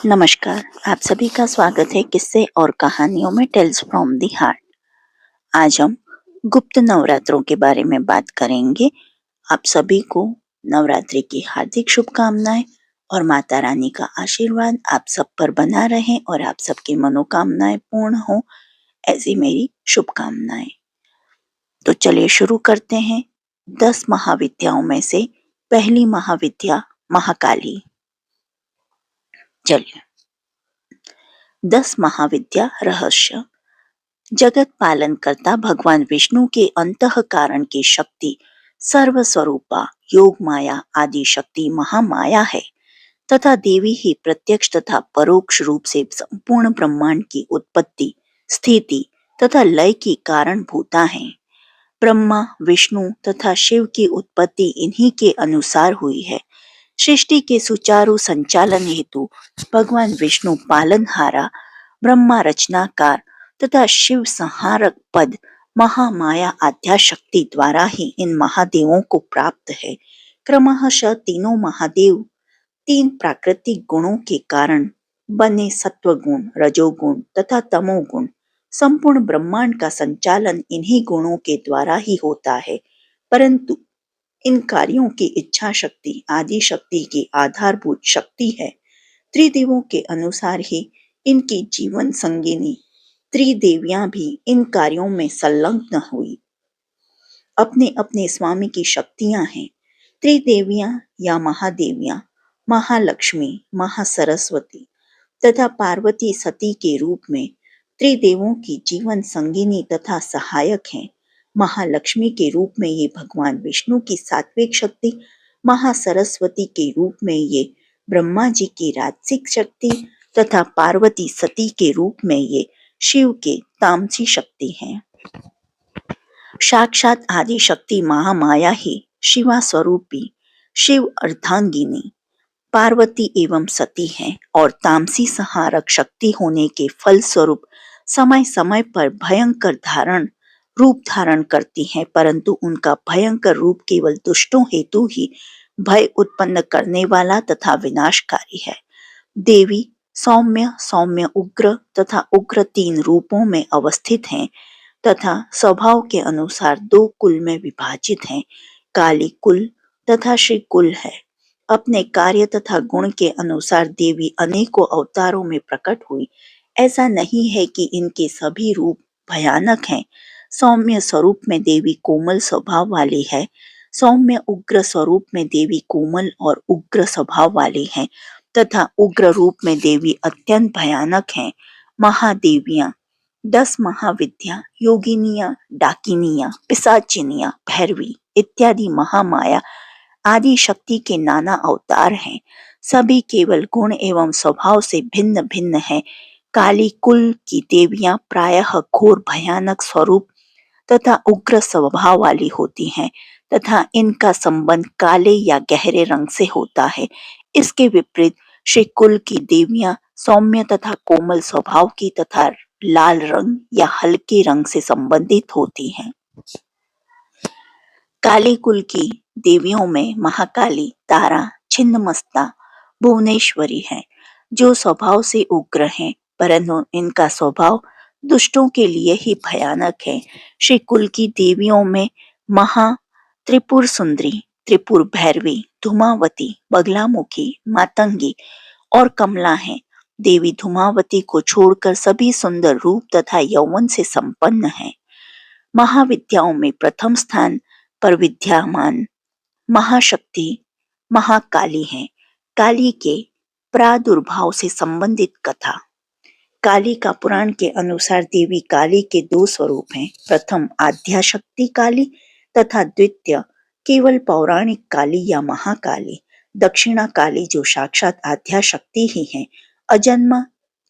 नमस्कार, आप सभी का स्वागत है किस्से और कहानियों में टेल्स फ्रॉम द हार्ट। आज हम गुप्त नवरात्रों के बारे में बात करेंगे। आप सभी को नवरात्रि की हार्दिक शुभकामनाएं और माता रानी का आशीर्वाद आप सब पर बना रहे और आप सबकी मनोकामनाएं पूर्ण हो, ऐसी मेरी शुभकामनाएं। तो चलिए शुरू करते हैं। 10 महाविद्याओं में से पहली महाविद्या महाकाली। चलिए, 10 महाविद्या रहस्य। जगत पालन करता भगवान विष्णु के अंतःकरण की शक्ति सर्वस्वरूपा योग माया आदि शक्ति महामाया है तथा देवी ही प्रत्यक्ष तथा परोक्ष रूप से संपूर्ण ब्रह्मांड की उत्पत्ति, स्थिति तथा लय की कारण भूता है। ब्रह्मा, विष्णु तथा शिव की उत्पत्ति इन्हीं के अनुसार हुई है। सृष्टि के सुचारू संचालन हेतु भगवान विष्णु पालनहारा, ब्रह्मा रचनाकार तथा शिव संहारक पद महामाया आद्याशक्ति द्वारा ही इन महादेवों को प्राप्त है। क्रमशः तीनों महादेव 3 प्राकृतिक गुणों के कारण बने सत्वगुण, रजोगुण तथा तमोगुण। संपूर्ण ब्रह्मांड का संचालन इन्हीं गुणों के द्वारा ही होता है, परंतु इन कार्यों की इच्छा शक्ति आदि शक्ति की आधारभूत शक्ति है। त्रिदेवों के अनुसार ही इनकी जीवन संगिनी त्रिदेवियां भी इन कार्यों में संलग्न हुई। अपने अपने स्वामी की शक्तियां हैं। त्रिदेवियां या महादेवियां महालक्ष्मी, महासरस्वती तथा पार्वती सती के रूप में त्रिदेवों की जीवन संगिनी तथा सहायक हैं। महालक्ष्मी के रूप में ये भगवान विष्णु की सात्विक शक्ति, महासरस्वती के रूप में ये ब्रह्मा जी की राजसिक शक्ति तथा पार्वती सती के रूप में ये शिव के तामसी शक्ति हैं। साक्षात आदि शक्ति महामाया ही शिवा स्वरूपी शिव अर्धांगिनी पार्वती एवं सती हैं और तामसी संहारक शक्ति होने के फल स्वरूप समय समय पर भयंकर रूप धारण करती हैं, परंतु उनका भयंकर रूप केवल दुष्टों हेतु ही भय उत्पन्न करने वाला तथा विनाशकारी है। देवी सौम्य, उग्र तथा उग्र 3 रूपों में अवस्थित हैं तथा स्वभाव के अनुसार 2 कुल में विभाजित हैं। काली कुल तथा श्री कुल है। अपने कार्य तथा गुण के अनुसार देवी अनेकों अवतारों में प्रकट हुई। ऐसा नहीं है कि इनके सभी रूप भयानक हैं। सौम्य स्वरूप में देवी कोमल स्वभाव वाली है। सौम्य उग्र स्वरूप में देवी कोमल और उग्र स्वभाव वाली है तथा उग्र रूप में देवी अत्यंत भयानक हैं। महादेवियां 10 महाविद्या, योगिनियां, डाकिनियां, पिशाचिनियां, भैरवी इत्यादि महामाया आदि शक्ति के नाना अवतार हैं। सभी केवल गुण एवं स्वभाव से भिन्न भिन्न हैं। काली कुल की देवियां प्रायः घोर भयानक स्वरूप तथा उग्र स्वभाव वाली होती हैं तथा इनका संबंध काले या गहरे रंग से होता है। इसके विपरीत श्री कुल की देवियां सौम्य तथा कोमल स्वभाव की तथा लाल रंग या हल्के रंग से संबंधित होती हैं। काली कुल की देवियों में महाकाली, तारा, छिन्नमस्ता, भुवनेश्वरी है, जो स्वभाव से उग्र हैं, परंतु इनका स्वभाव दुष्टों के लिए ही भयानक है। श्री कुल की देवियों में महा त्रिपुर सुंदरी, त्रिपुर भैरवी, धूमावती, बगलामुखी, मातंगी और कमला है। देवी धूमावती को छोड़कर सभी सुंदर रूप तथा यौवन से संपन्न है। महाविद्याओं में प्रथम स्थान पर विद्यमान महाशक्ति महाकाली है। काली के प्रादुर्भाव से संबंधित कथा। काली का पुराण के अनुसार देवी काली के 2 स्वरूप हैं। प्रथम आद्याशक्ति काली तथा द्वितीय केवल पौराणिक काली या महाकाली। दक्षिणा काली जो साक्षात आद्याशक्ति ही है, अजन्मा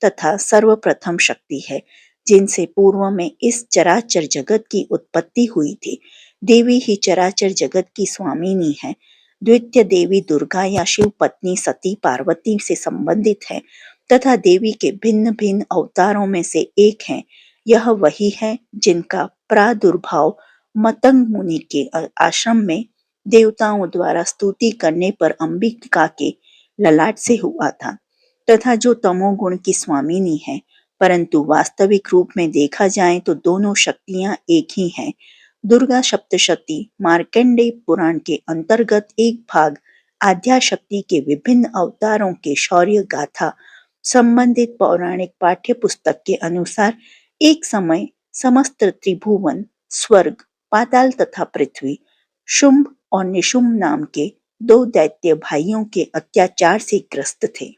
तथा सर्वप्रथम शक्ति है, जिनसे पूर्व में इस चराचर जगत की उत्पत्ति हुई थी। देवी ही चराचर जगत की स्वामिनी है। द्वितीय देवी दुर्गा या शिव पत्नी सती पार्वती से संबंधित है तथा देवी के भिन्न भिन्न अवतारों में से एक है। यह वही है जिनका प्रादुर्भाव मतंग मुनि के आश्रम में देवताओं द्वारा स्तुति करने पर अंबिका के ललाट से हुआ था तथा जो तमोगुण की स्वामिनी है, परंतु वास्तविक रूप में देखा जाए तो दोनों शक्तियां एक ही हैं। दुर्गा सप्तशती मार्कंडेय पुराण के अंतर्गत एक भाग आद्याशक्ति के विभिन्न अवतारों के शौर्य गाथा संबंधित पौराणिक पाठ्य पुस्तक के अनुसार एक समय समस्त त्रिभुवन, स्वर्ग, पाताल तथा पृथ्वी शुंभ और निशुंभ नाम के दो दैत्य भाइयों के अत्याचार से ग्रस्त थे।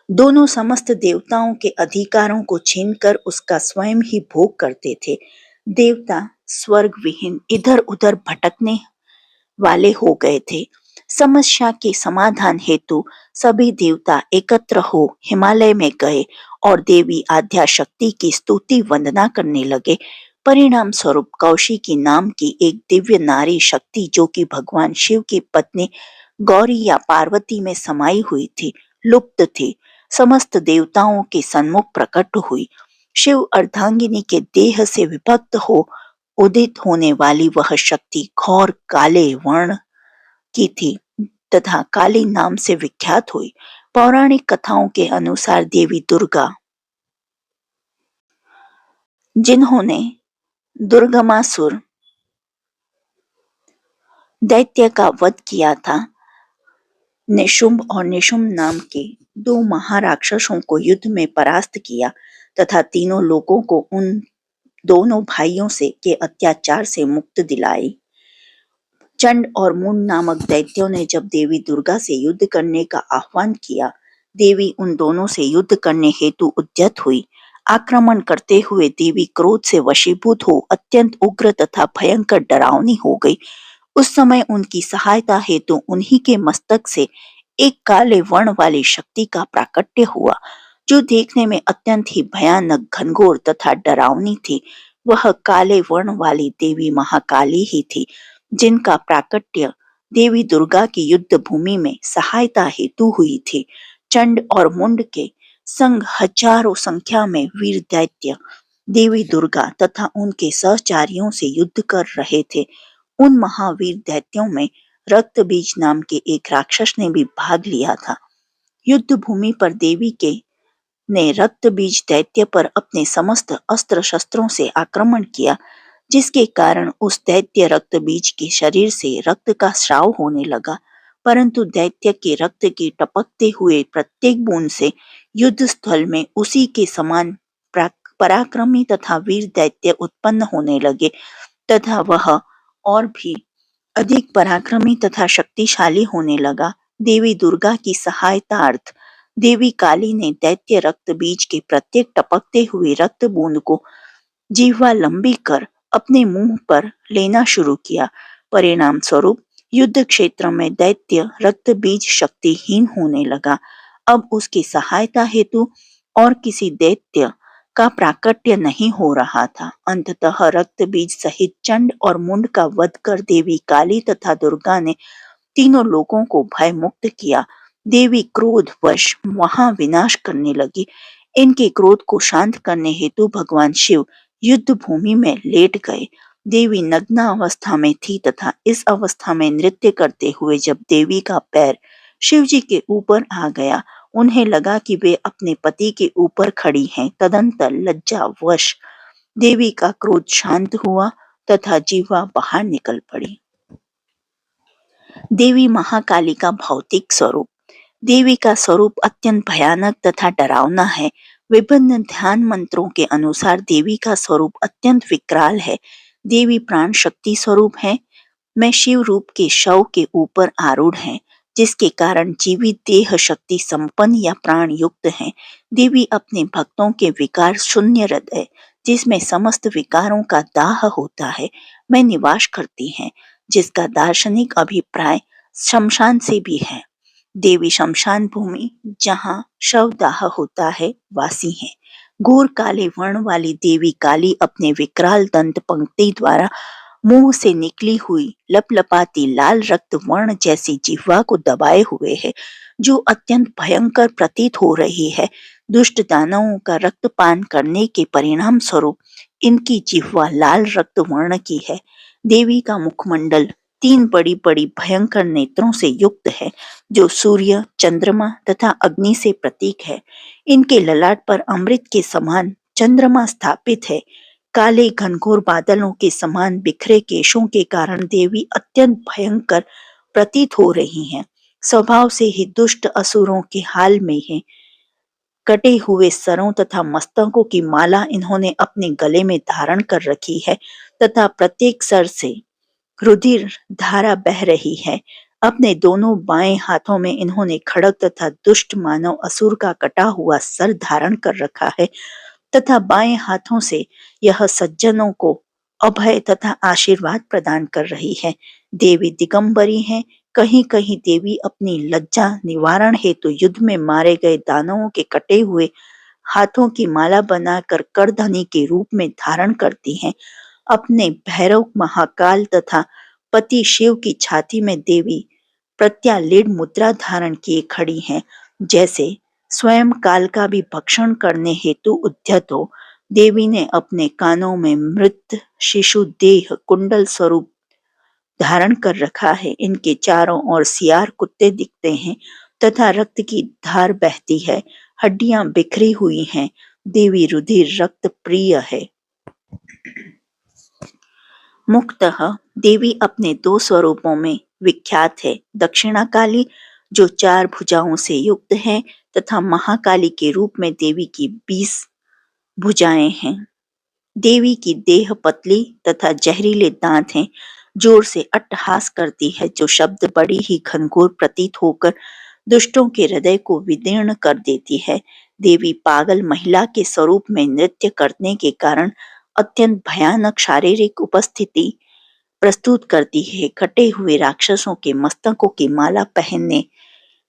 दोनों समस्त देवताओं के अधिकारों को छीनकर उसका स्वयं ही भोग करते थे। देवता स्वर्ग विहीन इधर उधर भटकने वाले हो गए थे। समस्या के समाधान हेतु सभी देवता एकत्र हो हिमालय में गए और देवी आद्याशक्ति की स्तुति वंदना करने लगे। परिणाम स्वरूप कौशिकी नाम की एक दिव्य नारी शक्ति, जो कि भगवान शिव की पत्नी गौरी या पार्वती में समाई हुई थी, लुप्त थी, समस्त देवताओं के सन्मुख प्रकट हुई। शिव अर्धांगिनी के देह से विभक्त हो उदित होने वाली वह शक्ति घोर काले वर्ण की थी तथा काली नाम से विख्यात हुई। पौराणिक कथाओं के अनुसार देवी दुर्गा, जिन्होंने दुर्गमासुर दैत्य का वध किया था, निशुंभ और निशुंभ नाम के दो महाराक्षसों को युद्ध में परास्त किया तथा तीनों लोगों को उन दोनों भाइयों से के अत्याचार से मुक्त दिलाई। चंड और मुंड नामक दैत्यों ने जब देवी दुर्गा से युद्ध करने का आह्वान किया, देवी उन दोनों से युद्ध करने हेतु उद्यत हुई। आक्रमण करते हुए देवी क्रोध से वशीभूत हो अत्यंत उग्र तथा भयंकर डरावनी हो गई। उस समय उनकी सहायता हेतु उन्हीं के मस्तक से एक काले वर्ण वाली शक्ति का प्राकट्य हुआ, जो देखने में अत्यंत ही भयानक, घनघोर तथा डरावनी थी। वह काले वर्ण वाली देवी महाकाली ही थी, जिनका प्राकट्य देवी दुर्गा की युद्ध भूमि में सहायता हेतु हुई थी। चंड और मुंड के संग हजारों संख्या में वीर दैत्य देवी दुर्गा तथा उनके सहचारियों से युद्ध कर रहे थे। उन महावीर दैत्यों में रक्त बीज नाम के एक राक्षस ने भी भाग लिया था। युद्ध भूमि पर देवी के ने रक्त बीज दैत्य पर अपने समस्त अस्त्र शस्त्रों से आक्रमण किया, जिसके कारण उस दैत्य रक्त बीज के शरीर से रक्त का स्राव होने लगा। परंतु दैत्य के रक्त की टपकते हुए प्रत्येक बूंद से युद्ध स्थल में उसी के समान पराक्रमी तथा वीर दैत्य उत्पन्न होने लगे तथा वह और भी अधिक पराक्रमी तथा शक्तिशाली होने लगा। देवी दुर्गा की सहायतार्थ देवी काली ने दैत्य रक्त बीज के प्रत्येक टपकते हुए रक्त बूंद को जिह्वा लंबी कर अपने मुंह पर लेना शुरू किया। परिणाम स्वरूप युद्ध क्षेत्र में दैत्य रक्त बीज शक्तिहीन होने लगा। अब उसकी सहायता हेतु और किसी दैत्य का प्राकट्य नहीं हो रहा था। अंततः रक्त बीज सहित चंड और मुंड का वध कर देवी काली तथा दुर्गा ने तीनों लोगों को भय मुक्त किया। देवी क्रोध वश वहां विनाश करने लगी। इनके क्रोध को शांत करने हेतु भगवान शिव युद्ध भूमि में लेट गए। देवी नग्न अवस्था में थी तथा इस अवस्था में नृत्य करते हुए जब देवी का पैर शिव जी के ऊपर आ गया, उन्हें लगा कि वे अपने पति के ऊपर खड़ी हैं। तदंतर लज्जावश देवी का क्रोध शांत हुआ तथा जीवा बाहर निकल पड़ी। देवी महाकाली का भौतिक स्वरूप। देवी का स्वरूप अत्यंत भयानक तथा डरावना है। विभिन्न ध्यान मंत्रों के अनुसार देवी का स्वरूप अत्यंत विकराल है। देवी प्राण शक्ति स्वरूप है। मैं शिव रूप के शव के ऊपर आरूढ़ है, जिसके कारण जीवित देह शक्ति संपन्न या प्राण युक्त है। देवी अपने भक्तों के विकार शून्य हृदय, जिसमें समस्त विकारों का दाह होता है, में निवास करती है, जिसका दार्शनिक अभिप्राय शमशान से भी है। देवी शमशान भूमि, जहाँ शवदाह होता है, वासी है। घोर काले वर्ण वाली देवी काली अपने विकराल दंत पंक्ति द्वारा मुंह से निकली हुई लपलपाती लाल रक्त वर्ण जैसी जिह्वा को दबाए हुए है, जो अत्यंत भयंकर प्रतीत हो रही है। दुष्ट दानवों का रक्तपान करने के परिणाम स्वरूप इनकी जिह्वा लाल रक्त वर्ण की है। देवी का मुखमंडल 3 बड़ी-बड़ी भयंकर नेत्रों से युक्त है, जो सूर्य, चंद्रमा तथा अग्नि से प्रतीक है। इनके ललाट पर अमृत के समान चंद्रमा स्थापित है। काले घनघोर बादलों के समान बिखरे केशों के कारण देवी अत्यंत भयंकर प्रतीत हो रही हैं। स्वभाव से ही दुष्ट असुरों के हाल में है। कटे हुए सरों तथा मस्तकों की माला इन्होंने अपने गले में धारण कर रखी है तथा प्रत्येक सर से रुधिर धारा बह रही है। अपने दोनों बाएं हाथों में इन्होंने खड्ग तथा दुष्ट मानव असुर का कटा हुआ सर धारण कर रखा है तथा बाएं हाथों से यह सज्जनों को अभय तथा आशीर्वाद प्रदान कर रही है। देवी दिगंबरी हैं। कहीं कहीं देवी अपनी लज्जा निवारण हेतु युद्ध में मारे गए दानवों के कटे हुए हाथों की माला बनाकर करधनी के रूप में धारण करती हैं। अपने भैरव महाकाल तथा पति शिव की छाती में देवी प्रत्यालीन मुद्रा धारण किए खड़ी हैं। जैसे स्वयं काल का भी भक्षण करने हेतु उद्यत हो, देवी ने अपने कानों में मृत शिशु देह कुंडल स्वरूप धारण कर रखा है। इनके चारों ओर सियार कुत्ते दिखते हैं तथा रक्त की धार बहती है। हड्डियां बिखरी हुई हैं। देवी रुधिर रक्त प्रिय है। मुख्यतः देवी अपने 2 स्वरूपों में विख्यात है। दक्षिणा काली जो 4 भुजाओं से युक्त है तथा महाकाली के रूप में देवी की 20 भुजाएं हैं। देवी की देह पतली तथा जहरीले दांत हैं। जोर से अट्टहास करती है, जो शब्द बड़ी ही घनघोर प्रतीत होकर दुष्टों के हृदय को विदीर्ण कर देती है। देवी पागल महिला के स्वरूप में नृत्य करने के कारण अत्यंत भयानक शारीरिक उपस्थिति प्रस्तुत करती है। कटे हुए राक्षसों के मस्तकों की माला पहनने,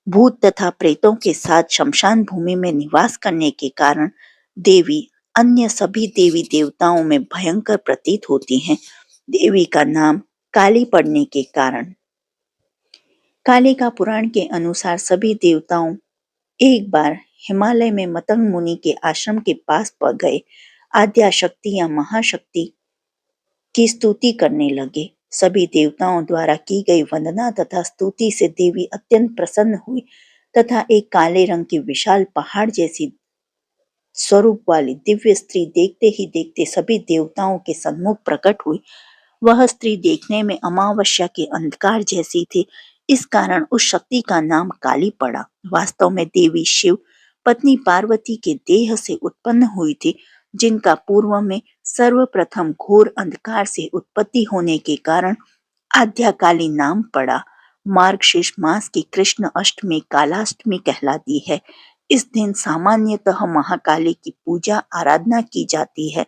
भूत तथा प्रेतों के साथ शमशान भूमि में निवास करने के कारण देवी अन्य सभी देवी देवताओं में भयंकर प्रतीत होती हैं। देवी का नाम काली पड़ने के कारण कालिका पुराण के अनुसार सभी देवताओं एक बार हिमालय में मतंग मुनि के आश्रम के पास पड़ गए। आद्या शक्ति या महाशक्ति की स्तुति करने लगे। सभी देवताओं द्वारा की गई वंदना तथा स्तुति से देवी अत्यंत प्रसन्न हुई तथा एक काले रंग की विशाल पहाड़ जैसी स्वरूप वाली दिव्य स्त्री देखते ही देखते सभी देवताओं के सम्मुख प्रकट हुई। वह स्त्री देखने में अमावस्या के अंधकार जैसी थी। इस कारण उस शक्ति का नाम काली पड़ा। वास्तव में देवी शिव पत्नी पार्वती के देह से उत्पन्न हुई थी, जिनका पूर्व में सर्वप्रथम घोर अंधकार से उत्पत्ति होने के कारण आद्या काली नाम पड़ा। मार्गशीर्ष मास की कृष्ण अष्टमी कालाष्टमी कहलाती है। इस दिन सामान्यतः महाकाली की पूजा आराधना की जाती है,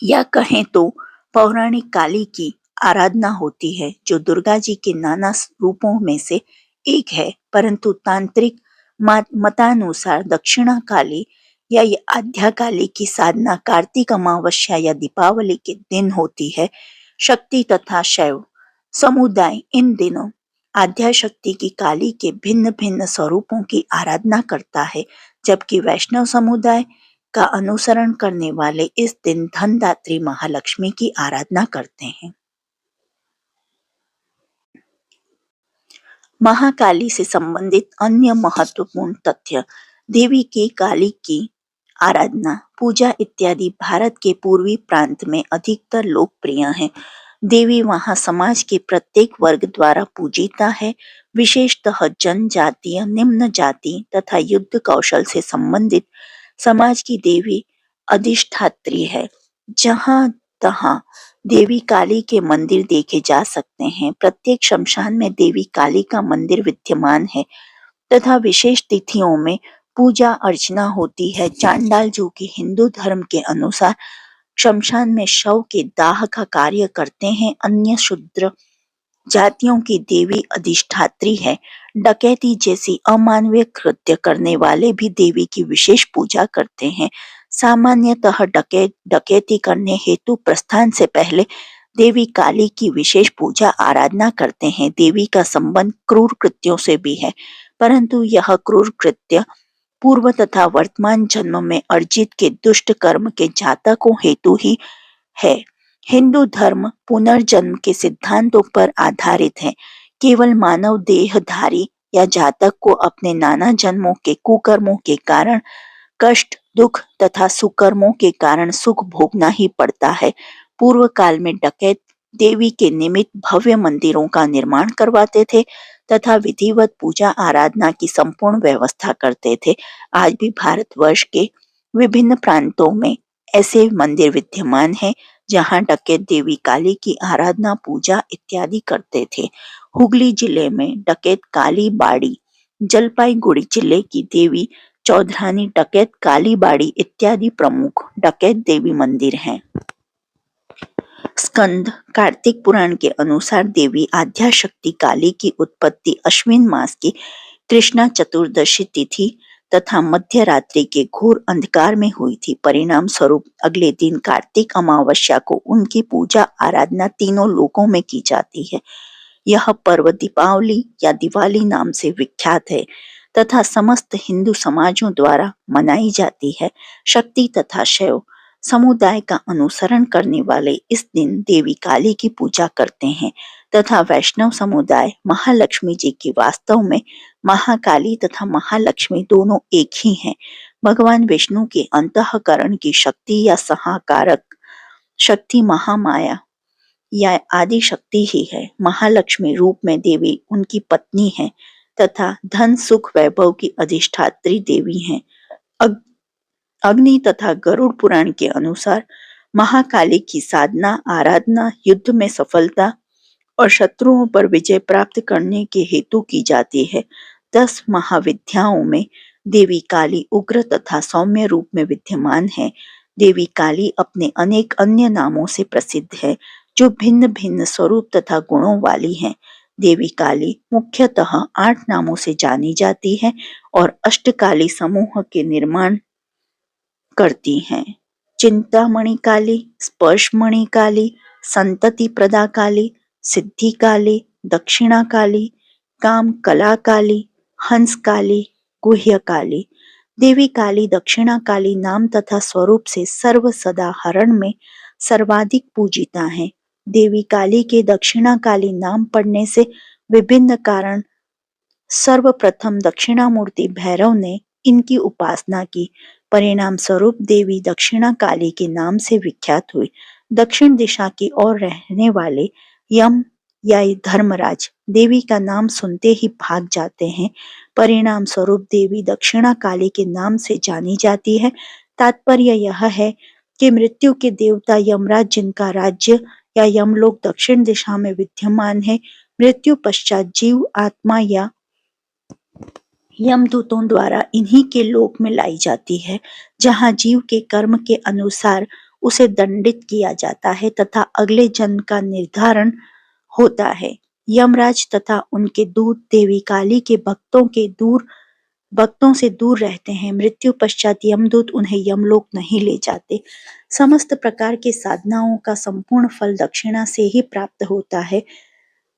या कहें तो पौराणिक काली की आराधना होती है, जो दुर्गा जी के नाना रूपों में से एक है। परंतु तांत्रिक मतानुसार दक्षिणा काली या आद्या काली की साधना कार्तिक अमावस्या या दीपावली के दिन होती है। शक्ति तथा शैव समुदाय इन दिनों आद्या शक्ति की काली के भिन्न भिन्न स्वरूपों की आराधना करता है, जबकि वैष्णव समुदाय का अनुसरण करने वाले इस दिन धनदात्री महालक्ष्मी की आराधना करते हैं। महाकाली से संबंधित अन्य महत्वपूर्ण तथ्य। देवी की काली की आराधना, पूजा इत्यादि भारत के पूर्वी प्रांत में अधिकतर लोकप्रिय है। देवी वहां समाज के प्रत्येक वर्ग द्वारा पूजिता है। विशेषतः जनजातीय, निम्न जाति तथा युद्ध कौशल से संबंधित समाज की देवी अधिष्ठात्री है। जहां तहां देवी काली के मंदिर देखे जा सकते हैं। प्रत्येक शमशान में देवी काली का मंदिर विद्यमान है तथा विशेष तिथियों में पूजा अर्चना होती है। चांडाल जो कि हिंदू धर्म के अनुसार शमशान में शव के दाह का कार्य करते हैं, अन्य शूद्र जातियों की देवी अधिष्ठात्री है। डकैती जैसी अमानवीय कृत्य करने वाले भी देवी की विशेष पूजा करते हैं। सामान्यतः डकैती करने हेतु प्रस्थान से पहले देवी काली की विशेष पूजा आराधना करते हैं। देवी का संबंध क्रूर कृत्यों से भी है, परंतु यह क्रूर कृत्य पूर्व तथा वर्तमान जन्म में अर्जित के दुष्ट कर्म के जातकों हेतु ही है। हिंदू धर्म पुनर्जन्म के सिद्धांतों पर आधारित है। केवल मानव देहधारी या जातक को अपने नाना जन्मों के कुकर्मों के कारण कष्ट, दुख तथा सुकर्मों के कारण सुख भोगना ही पड़ता है। पूर्व काल में डकैत देवी के निमित्त भव्य मंदिरों का निर्माण करवाते थे तथा विधिवत पूजा आराधना की संपूर्ण व्यवस्था करते थे। आज भी भारतवर्ष के विभिन्न प्रांतों में ऐसे मंदिर विद्यमान हैं जहां डकैत देवी काली की आराधना, पूजा इत्यादि करते थे। हुगली जिले में डकैत काली बाड़ी, जलपाईगुड़ी जिले की देवी चौधरानी डकैत काली बाड़ी इत्यादि प्रमुख डकैत देवी मंदिर हैं। स्कंद कार्तिक पुराण के अनुसार देवी आद्याशक्ति काली की उत्पत्ति अश्विन मास की कृष्णा चतुर्दशी तिथि तथा मध्य रात्रि के घोर अंधकार में हुई थी। परिणाम स्वरूप अगले दिन कार्तिक अमावस्या को उनकी पूजा आराधना तीनों लोकों में की जाती है। यह पर्व दीपावली या दिवाली नाम से विख्यात है तथा समस्त हिंदू समाजों द्वारा मनाई जाती है। शक्ति तथा शैव समुदाय का अनुसरण करने वाले इस दिन देवी काली की पूजा करते हैं तथा वैष्णव समुदाय महालक्ष्मी जी की वास्तव में महाकाली तथा महालक्ष्मी दोनों एक ही हैं। भगवान विष्णु के अंतःकरण की शक्ति या सहाकारक शक्ति महामाया या आदि शक्ति ही है। महालक्ष्मी रूप में देवी उनकी पत्नी है तथा धन सुख वैभव की अधिष्ठात्री देवी हैं। अग्नि तथा गरुड़ पुराण के अनुसार महाकाली की साधना, आराधना युद्ध में सफलता और शत्रुओं पर विजय प्राप्त करने के हेतु की जाती है। 10 महाविद्याओं में देवी काली उग्र तथा सौम्य रूप में विद्यमान है। देवी काली अपने अनेक अन्य नामों से प्रसिद्ध है जो भिन्न भिन्न स्वरूप तथा गुणों वाली हैं। देवी काली मुख्यतः 8 नामों से जानी जाती है और अष्टकाली समूह के निर्माण करती हैं। चिंतामणि काली, स्पर्शमणि काली, संतति प्रदा काली, सिद्धि काली, दक्षिणा काली, काम कला काली, हंस काली, गुह्य काली। देवी काली दक्षिणा काली नाम तथा स्वरूप से सर्व सदा हरण में सर्वाधिक पूजिता है। देवी काली के दक्षिणा काली नाम पड़ने से विभिन्न कारण सर्वप्रथम दक्षिणामूर्ति भैरव ने इनकी उपासना की। परिणाम स्वरूप देवी दक्षिणा काली के नाम से विख्यात हुई। दक्षिण दिशा की ओर रहने वाले यम या धर्मराज देवी का नाम सुनते ही भाग जाते हैं। परिणाम स्वरूप देवी दक्षिणा काली के नाम से जानी जाती है। तात्पर्य यह है कि मृत्यु के देवता यमराज, जिनका राज्य या यमलोक दक्षिण दिशा में विद्यमान है, मृत्यु पश्चात जीव आत्मा या यमदूतों द्वारा इन्हीं के लोक में लाई जाती है, जहां जीव के कर्म के अनुसार उसे दंडित किया जाता है तथा अगले जन्म का निर्धारण होता है। यमराज तथा उनके दूत देवी काली के भक्तों से दूर रहते हैं। मृत्यु पश्चात यमदूत उन्हें यमलोक नहीं ले जाते। समस्त प्रकार की साधनाओं का संपूर्ण फल दक्षिणा से ही प्राप्त होता है।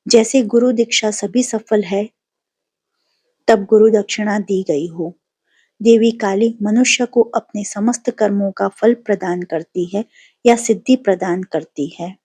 जैसे गुरु दीक्षा सभी सफल है, तब गुरु दक्षिणा दी गई हो। देवी काली मनुष्य को अपने समस्त कर्मों का फल प्रदान करती है या सिद्धि प्रदान करती है।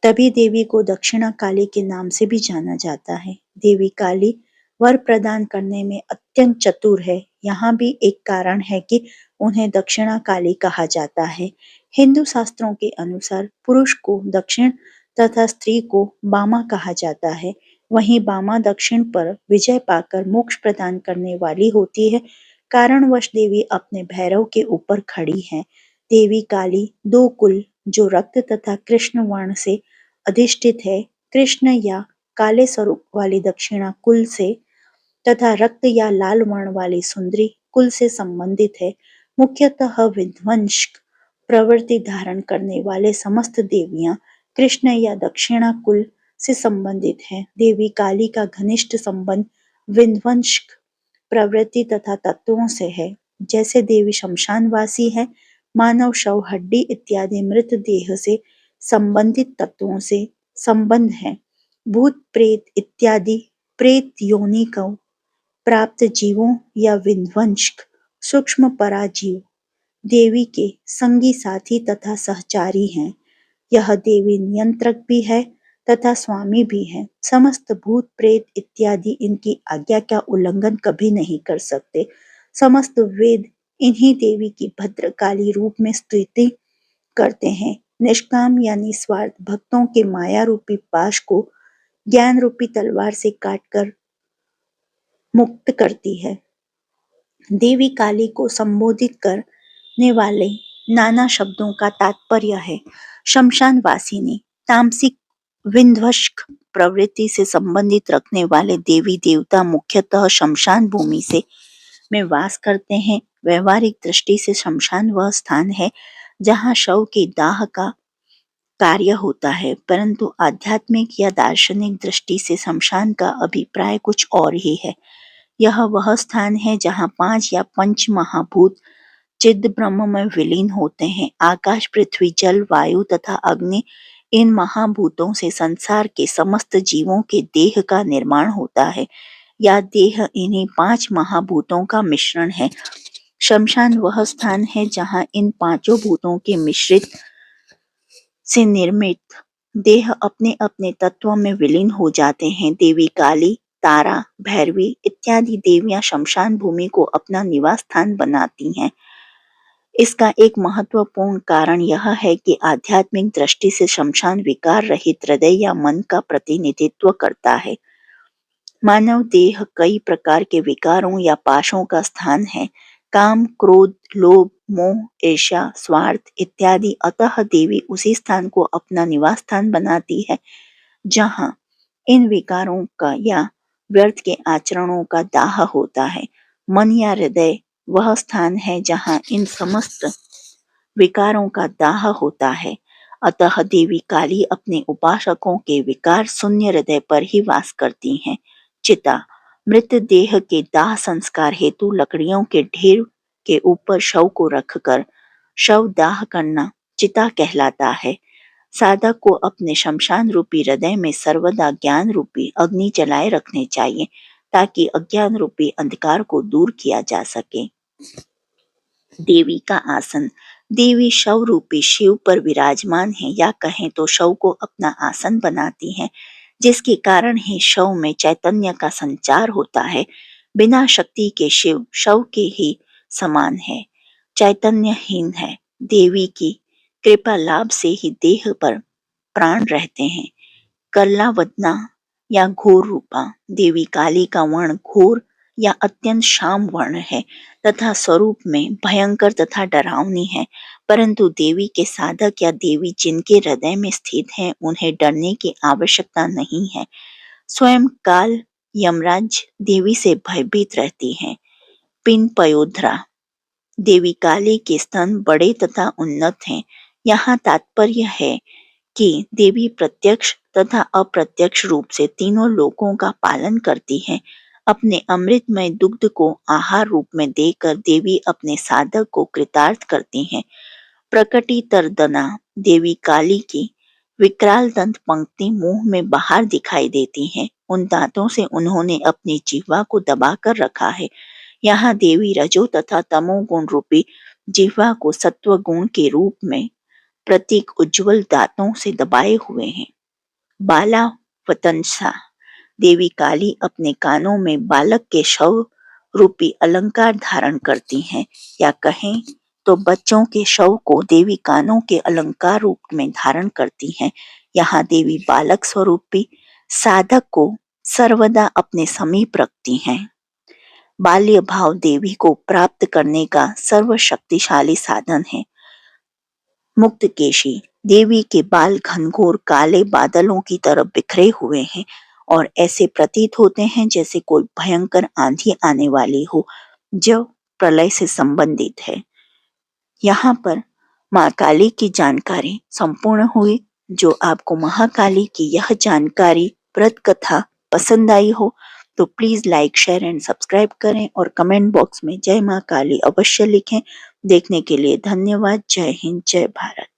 तभी देवी को दक्षिणा काली के नाम से भी जाना जाता है। देवी काली वर प्रदान करने में अत्यंत चतुर है। यहाँ भी एक कारण है कि उन्हें दक्षिणा काली कहा जाता है। हिंदू शास्त्रों के अनुसार पुरुष को दक्षिण तथा स्त्री को बामा कहा जाता है। वहीं बामा दक्षिण पर विजय पाकर मोक्ष प्रदान करने वाली होती है। कारणवश देवी अपने भैरव के ऊपर खड़ी है। देवी काली 2 कुल जो रक्त तथा कृष्ण वर्ण से अधिष्ठित है, कृष्ण या काले स्वरूप वाली दक्षिणा कुल से तथा रक्त या लाल वर्ण वाली सुंदरी कुल से संबंधित है। मुख्यतः विध्वंसक प्रवृत्ति धारण करने वाले समस्त देवियां कृष्ण या दक्षिणा कुल से संबंधित है। देवी काली का घनिष्ठ संबंध विध्वंसक प्रवृत्ति तथा तत्वों से है। जैसे देवी शमशानवासी है, मानव शव, हड्डी इत्यादि मृत देह से संबंधित तत्वों से संबंध है। भूत प्रेत इत्यादि प्रेत योनि को प्राप्त जीवों या विध्वंसक सूक्ष्म पराजीव देवी के संगी साथी तथा सहचारी हैं। यह देवी नियंत्रक भी है तथा स्वामी भी है। समस्त भूत प्रेत इत्यादि इनकी आज्ञा का उल्लंघन कभी नहीं कर सकते। समस्त वेद इन्हीं देवी की भद्रकाली रूप में स्तुति करते हैं। निष्काम या निस्वार्थ भक्तों के माया रूपी पाश को ज्ञान रूपी तलवार से काटकर मुक्त करती है। देवी काली को संबोधित करने वाले नाना शब्दों का तात्पर्य है शमशान वासिनी। तामसिक विध्वंसक प्रवृत्ति से संबंधित रखने वाले देवी देवता मुख्यतः शमशान भूमि से में वास करते हैं। व्यवहारिक दृष्टि से शमशान वह स्थान है जहाँ शव के दाह का कार्य होता है, परंतु आध्यात्मिक या दार्शनिक दृष्टि से शमशान का अभिप्राय कुछ और ही है। यह वह स्थान है जहाँ 5 या पंच महाभूत चिद ब्रह्म में विलीन होते हैं। आकाश, पृथ्वी, जल, वायु तथा अग्नि इन महाभूतों से संसार के समस्त जीवों के देह का निर्माण होता है या देह इन्हीं 5 महाभूतों का मिश्रण है। शमशान वह स्थान है जहाँ इन पांचों भूतों के मिश्रित से निर्मित देह अपने अपने तत्व में विलीन हो जाते हैं। देवी काली, तारा, भैरवी इत्यादि देवियां शमशान भूमि को अपना निवास स्थान बनाती हैं। इसका एक महत्वपूर्ण कारण यह है कि आध्यात्मिक दृष्टि से शमशान विकार रहित हृदय या मन का प्रतिनिधित्व करता है। मानव देह कई प्रकार के विकारों या पाशों का स्थान है। काम, क्रोध, लोभ, मोह, ईर्ष्या, स्वार्थ इत्यादि। अतः देवी उसी स्थान को अपना निवास स्थान बनाती है जहां इन विकारों का या व्यर्थ के आचरणों का दाह होता है। मन या हृदय वह स्थान है जहां इन समस्त विकारों का दाह होता है। अतः देवी काली अपने उपासकों के विकार शून्य हृदय पर ही वास करती हैं। चिता, मृत देह के दाह संस्कार हेतु लकड़ियों के ढेर के ऊपर शव को रखकर शव दाह करना चिता कहलाता है। साधक को अपने शमशान रूपी हृदय में सर्वदा ज्ञान रूपी अग्नि जलाए रखने चाहिए ताकि अज्ञान रूपी अंधकार को दूर किया जा सके। देवी का आसन। देवी शव रूपी शिव पर विराजमान है या कहें तो शव को अपना आसन बनाती हैं, जिसके कारण ही शव में चैतन्य का संचार होता है। बिना शक्ति के शिव शव के ही समान है, चैतन्यहीन है। देवी की कृपा लाभ से ही देह पर प्राण रहते हैं। करलावदना या घोर रूपा। देवी काली का वर्ण घोर या अत्यंत श्याम वर्ण है तथा स्वरूप में भयंकर तथा डरावनी है, परंतु देवी के साधक या देवी जिनके हृदय में स्थित हैं उन्हें डरने की आवश्यकता नहीं है। स्वयं काल यमराज देवी से भयभीत रहती हैं। पिन पयोधरा। देवी काली के स्तन बड़े तथा उन्नत हैं। यहाँ तात्पर्य है कि देवी प्रत्यक्ष तथा अप्रत्यक्ष रूप से तीनों लोकों का पालन करती है। अपने अमृतमय दुग्ध को आहार रूप में देकर देवी अपने साधक को कृतार्थ करती हैं। प्रकटितरदना। देवी काली की विकराल दंत पंक्ति मुंह में बाहर दिखाई देती हैं। उन दांतों से उन्होंने अपनी जिह्वा को दबाकर रखा है। यहाँ देवी रजो तथा तमो गुण रूपी जिह्वा को सत्व गुण के रूप में प्रतीक उज्जवल दांतों से दबाए हुए हैं। बाला वतंसा। देवी काली अपने कानों में बालक के शव रूपी अलंकार धारण करती हैं, या कहें तो बच्चों के शव को देवी कानों के अलंकार रूप में धारण करती हैं। यहाँ देवी बालक स्वरूपी साधक को सर्वदा अपने समीप रखती हैं। बाल्य भाव देवी को प्राप्त करने का सर्वशक्तिशाली साधन है। मुक्तकेशी। देवी के बाल घनघोर काले बादलों की तरह बिखरे हुए हैं और ऐसे प्रतीत होते हैं जैसे कोई भयंकर आंधी आने वाली हो जो प्रलय से संबंधित है। यहाँ पर माँ काली की जानकारी संपूर्ण हुई। जो आपको महाकाली की यह जानकारी व्रत कथा पसंद आई हो तो please like, share and subscribe करें और कमेंट बॉक्स में जय माँ काली अवश्य लिखें। देखने के लिए धन्यवाद। जय हिंद, जय भारत।